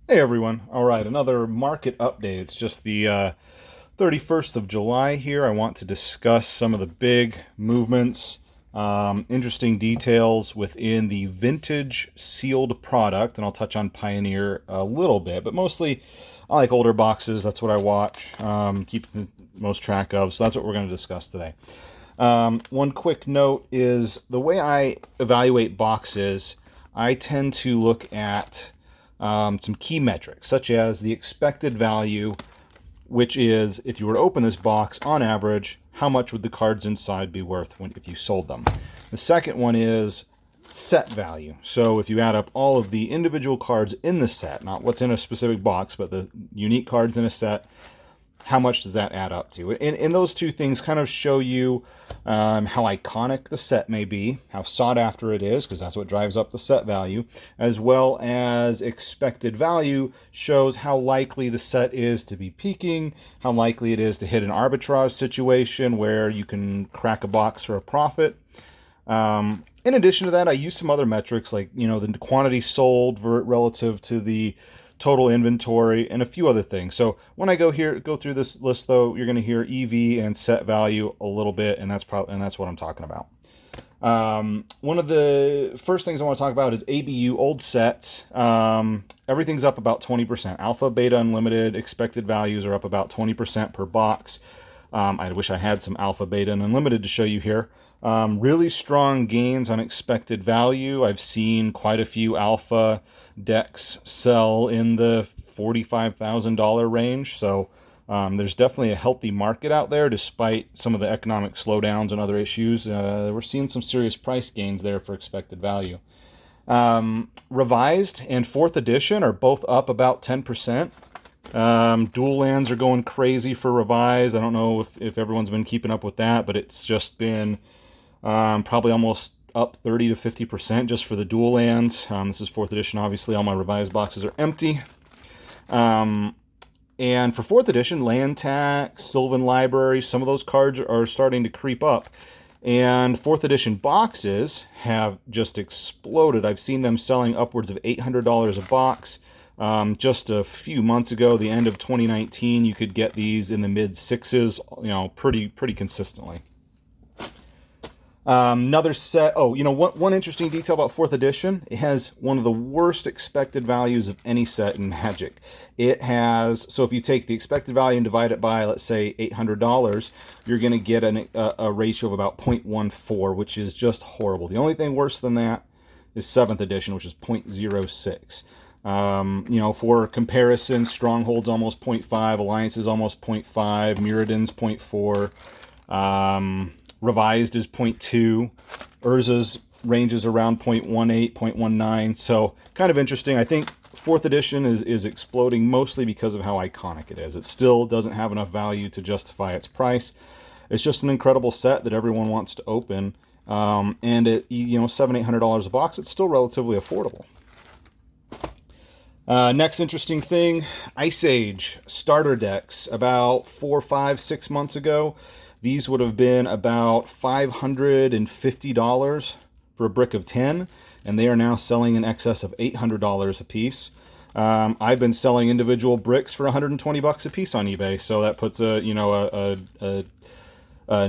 Hey everyone. All right, another market update. It's just the 31st of July here. I want to discuss some of the big movements, interesting details within the vintage sealed product, and I'll touch on Pioneer a little bit, but mostly I like older boxes. That's what I watch, keep the most track of, so that's what we're going to discuss today. One quick note is the way I evaluate boxes, I tend to look at some key metrics, such as the expected value, which is if you were to open this box, on average, how much would the cards inside be worth if you sold them? The second one is set value. So if you add up all of the individual cards in the set, not what's in a specific box, but the unique cards in a set, how much does that add up to? And those two things kind of show you how iconic the set may be, how sought after it is, because that's what drives up the set value, as well as expected value shows how likely the set is to be peaking, how likely it is to hit an arbitrage situation where you can crack a box for a profit. In addition to that, I use some other metrics like, the quantity sold relative to the total inventory, and a few other things. So when I go through this list, though, you're going to hear EV and set value a little bit, and that's what I'm talking about. One of the first things I want to talk about is ABU old sets. Everything's up about 20%. Alpha, Beta, Unlimited expected values are up about 20% per box. I wish I had some Alpha, Beta, and Unlimited to show you here. Really strong gains on expected value. I've seen quite a few Alpha decks sell in the $45,000 range. So there's definitely a healthy market out there, despite some of the economic slowdowns and other issues. We're seeing some serious price gains there for expected value. Revised and 4th edition are both up about 10%. Dual lands are going crazy for Revised. I don't know if everyone's been keeping up with that, but it's just been probably almost up 30 to 50% just for the dual lands. This is 4th edition, obviously. All my Revised boxes are empty. And for 4th edition, Land Tax, Sylvan Library, some of those cards are starting to creep up. And 4th edition boxes have just exploded. I've seen them selling upwards of $800 a box. Just a few months ago, the end of 2019, you could get these in the mid sixes, pretty consistently. Another set. One interesting detail about 4th edition, it has one of the worst expected values of any set in Magic. It has, so if you take the expected value and divide it by, let's say, $800, you're going to get a ratio of about 0.14, which is just horrible. The only thing worse than that is 7th edition, which is 0.06. For comparison, Stronghold's almost 0.5, Alliance is almost 0.5, Mirrodin's 0.4, Revised is 0.2, Urza's ranges around 0.18, 0.19, so kind of interesting. I think 4th edition is exploding mostly because of how iconic it is. It still doesn't have enough value to justify its price. It's just an incredible set that everyone wants to open, and at $700-800 a box, it's still relatively affordable. Next interesting thing, Ice Age starter decks. About 4, 5, 6 months ago, these would have been about $550 for a brick of 10, and they are now selling in excess of $800 a piece. I've been selling individual bricks for $120 a piece on eBay, so that puts a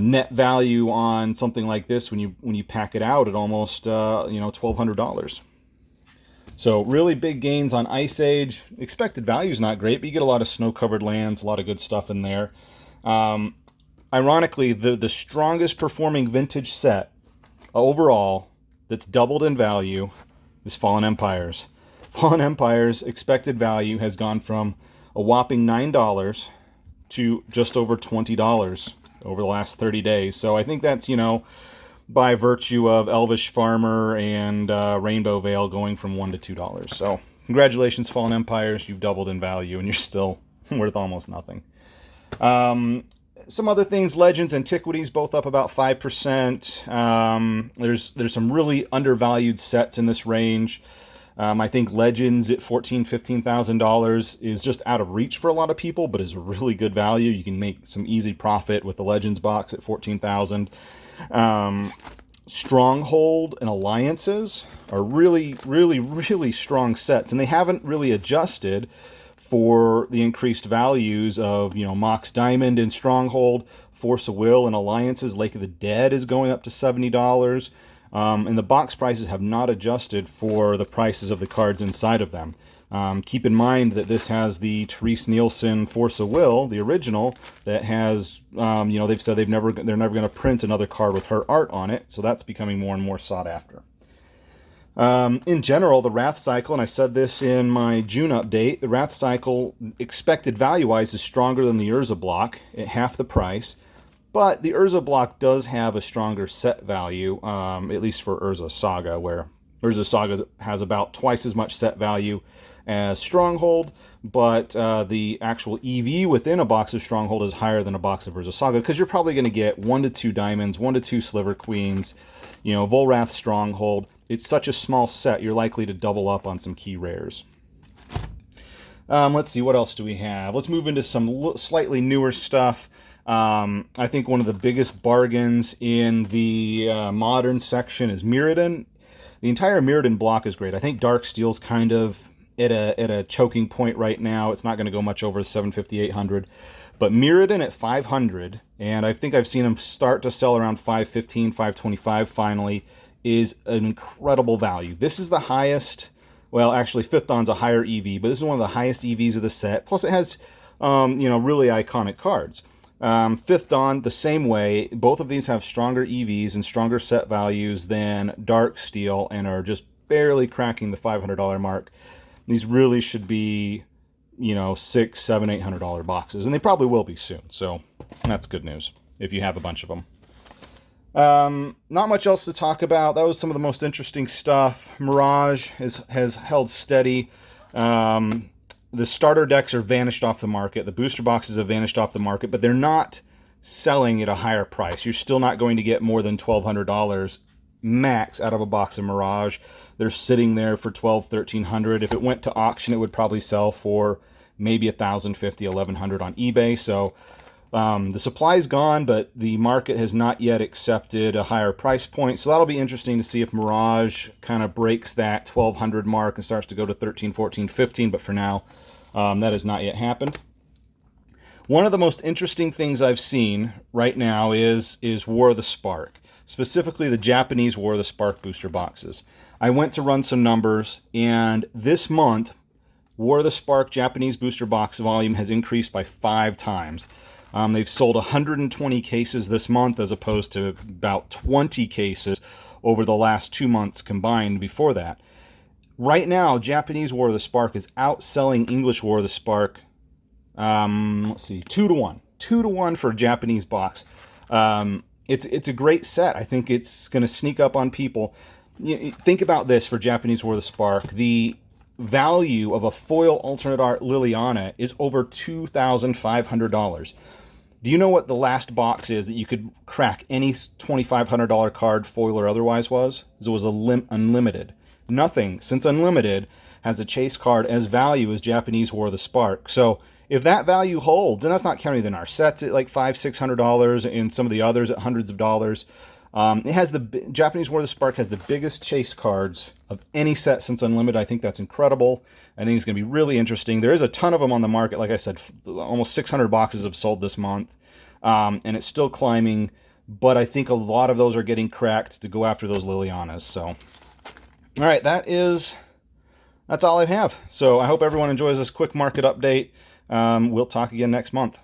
net value on something like this when you pack it out at almost $1,200. So really big gains on Ice Age. Expected value is not great, but you get a lot of snow-covered lands, a lot of good stuff in there. Ironically, the strongest performing vintage set overall that's doubled in value is Fallen Empires. Fallen Empires' expected value has gone from a whopping $9 to just over $20 over the last 30 days. So I think that's, by virtue of Elvish Farmer and Rainbow Veil going from $1 to $2. So congratulations, Fallen Empires. You've doubled in value, and you're still worth almost nothing. Some other things, Legends, Antiquities, both up about 5%. There's some really undervalued sets in this range. I think Legends at $14,000, $15,000 is just out of reach for a lot of people, but is really good value. You can make some easy profit with the Legends box at $14,000. Stronghold and Alliances are really, really, really strong sets, and they haven't really adjusted for the increased values of, Mox Diamond and Stronghold, Force of Will and Alliances. Lake of the Dead is going up to $70, and the box prices have not adjusted for the prices of the cards inside of them. Keep in mind that this has the Therese Nielsen Force of Will, the original, that has, they've said they're never going to print another card with her art on it, so that's becoming more and more sought after. In general, the Wrath Cycle, and I said this in my June update, the Wrath Cycle, expected value-wise, is stronger than the Urza block at half the price, but the Urza block does have a stronger set value, at least for Urza Saga, where Urza Saga has about twice as much set value as Stronghold, but the actual EV within a box of Stronghold is higher than a box of Urza Saga, because you're probably going to get 1 to 2 diamonds, 1 to 2 Sliver Queens, Volrath Stronghold. It's such a small set, you're likely to double up on some key rares. Let's see, what else do we have? Let's move into some slightly newer stuff. I think one of the biggest bargains in the modern section is Mirrodin. The entire Mirrodin block is great. I think Dark Steel's kind of at a choking point right now. It's not going to go much over 750, 800. But Mirrodin at 500, and I think I've seen them start to sell around 515, 525 finally, is an incredible value. This is the highest, well, actually, Fifth Dawn's a higher EV, but this is one of the highest EVs of the set. Plus, it has, really iconic cards. Fifth Dawn, the same way. Both of these have stronger EVs and stronger set values than Dark Steel and are just barely cracking the $500 mark. These really should be, $600, $700, $800 boxes, and they probably will be soon. So that's good news if you have a bunch of them. Not much else to talk about. That was some of the most interesting stuff. Mirage has held steady. The starter decks are vanished off the market. The booster boxes have vanished off the market, but they're not selling at a higher price. You're still not going to get more than $1,200 max out of a box of Mirage. They're sitting there for $1,200, $1,300. If it went to auction, it would probably sell for maybe $1,050, $1,100 on eBay. So the supply's gone, but the market has not yet accepted a higher price point. So that'll be interesting to see if Mirage kind of breaks that 1,200 mark and starts to go to 13, 14, 15. But for now, that has not yet happened. One of the most interesting things I've seen right now is War of the Spark, specifically the Japanese War of the Spark booster boxes. I went to run some numbers, and this month, War of the Spark Japanese booster box volume has increased by 5 times. They've sold 120 cases this month as opposed to about 20 cases over the last 2 months combined before that. Right now, Japanese War of the Spark is outselling English War of the Spark, 2 to 1. 2 to 1 for a Japanese box. It's a great set. I think it's going to sneak up on people. Think about this for Japanese War of the Spark. The value of a foil alternate art Liliana is over $2,500. Do you know what the last box is that you could crack any $2,500 card, foil or otherwise, was? It was Unlimited. Nothing since Unlimited has a chase card as value as Japanese War of the Spark. So if that value holds, and that's not counting the NAR sets at like $500, $600, and some of the others at hundreds of dollars, it has the Japanese War of the Spark has the biggest chase cards of any set since Unlimited. I think that's incredible. I think it's going to be really interesting. There is a ton of them on the market. Like I said, almost 600 boxes have sold this month, and it's still climbing. But I think a lot of those are getting cracked to go after those Lilianas. So, all right, that's all I have. So I hope everyone enjoys this quick market update. We'll talk again next month.